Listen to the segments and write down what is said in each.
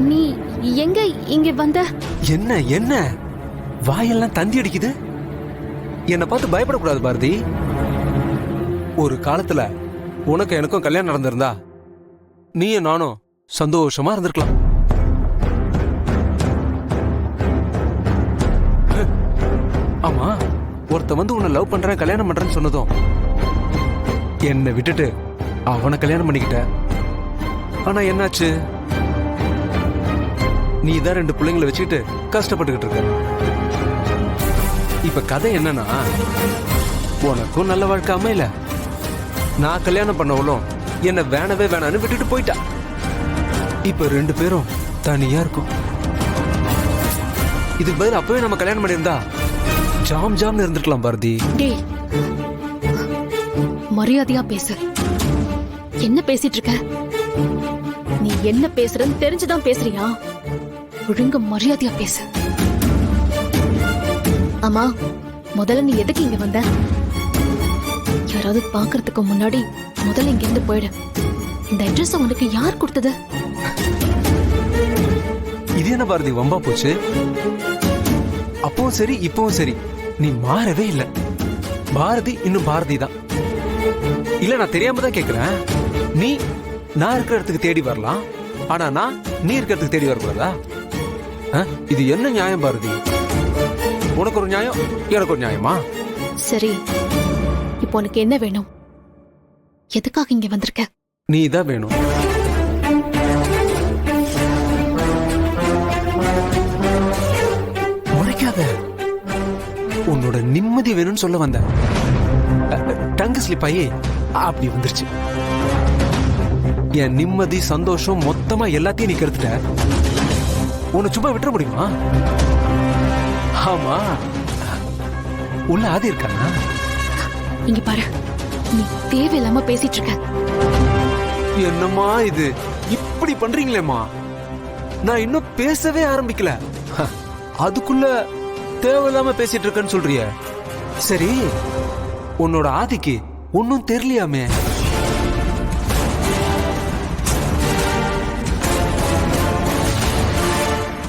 நீ எங்க இங்க வந்த? என்ன என்ன வாயெல்லாம் தந்தி அடிக்குது. என்னை பார்த்து பயப்படக்கூடாது பாரதி. ஒரு காலத்துல உனக்கு எனக்கும் கல்யாணம் நடந்திருந்தா நீயும் நானும் சந்தோஷமா இருந்திருக்கலாம். ஆமா, ஒருத்த வந்து உன்னை லவ் பண்றேன் கல்யாணம் பண்றேன்னு சொன்னதும் என்னை விட்டுட்டு அவனை கல்யாணம் பண்ணிக்கிட்ட. ஆனா என்னாச்சு? நீ தான் 2 பிள்ளைங்களை வச்சுக்கிட்டு கஷ்டப்பட்டுக்கிட்டு இருக்க. இப்ப கதை என்னன்னா, உனக்கும் நல்ல வாழ்க்கை அமையல, நான் கல்யாணம் பண்ணவளும் என்ன வேணவே வேணான்னு விட்டுட்டு போயிட்டா. இப்ப 2 பேரும் தனியா இருக்கும். இதுக்கு பதில் அப்பவே நம்ம கல்யாணம் பண்ணியிருந்தா ஜாம் ஜாம்னு இருந்திருக்கலாம் பாரதி. டேய், மரியாதையா பேசு. என்ன பேசிட்டு இருக்க? நீ என்ன பேசுறன்னு தெரிஞ்சுதான் பேசுறியா? ஒழுங்க மரியாதையா பேசு. ஆமா, முதல்ல நீ எதுக்கு இங்க வந்த? யாராவது பாக்குறதுக்கு முன்னாடி முதல்ல இங்க இருந்து போயிடு. இந்த அட்ரஸ் உனக்கு யார் கொடுத்தது? இது என்ன பாரதி வம்பா போச்சு? அப்பவும் சரி இப்பவும் சரி நீ மாறவே இல்லை. பாரதி இன்னும் பாரதி தான். இல்ல, நான் தெரியாம தான் கேக்குறேன். நீ நான் இருக்கிற இடத்துக்கு தேடி வரலாம், ஆனா நான் நீ இருக்கிற இடத்துக்கு தேடி வரக்கூடாதா? இது என்ன நியாயம் பாரதி? உனக்கு ஒரு நியாயம், எனக்கு ஒரு நியாயமா? சரி, இப்போ உனக்கு என்ன வேணும்? எதுக்காக இங்க வந்திருக்க? நீ தான் வேணும். முறைக்காத. உன்னோட நிம்மதி வேணும்னு சொல்ல வந்த. டங்கு ஸ்லிப் ஆகி அப்படி வந்துருச்சு. என் நிம்மதி சந்தோஷம் மொத்தமா எல்லாத்தையும் நீ கெடுத்துட்ட. உன்னை சும்மா விட்டுற முடியுமா? ஆமா, உள்ள ஆதி இருக்கானா? இங்க பாரு, நீ தேவையில்லாம பேசிட்டு இருக்க. என்னம்மா இது இப்படி பண்றீங்களேம்மா? நான் இன்னும் பேசவே ஆரம்பிக்கல, அதுக்குள்ள தேவையில்லாம பேசிட்டு இருக்கேன்னு சொல்றிய. சரி, உன்னோட ஆதிக்கு ஒன்னும் தெரியலையாமே?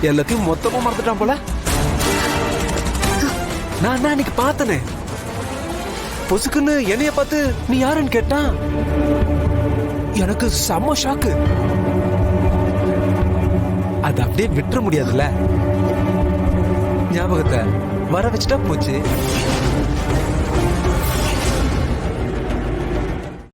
எல்லாத்தையும் மொத்தமா மறந்துட்டான் போல. நான் இன்னைக்கு பார்த்தனே, பொசுக்குன்னு என்னைய பார்த்து நீ யாருன்னு கேட்டான். எனக்கு செம்ம ஷாக்கு. அது அப்படியே விட்டுற முடியாதுல்ல. ஞாபகத்தை வர வச்சுட்டா போச்சு.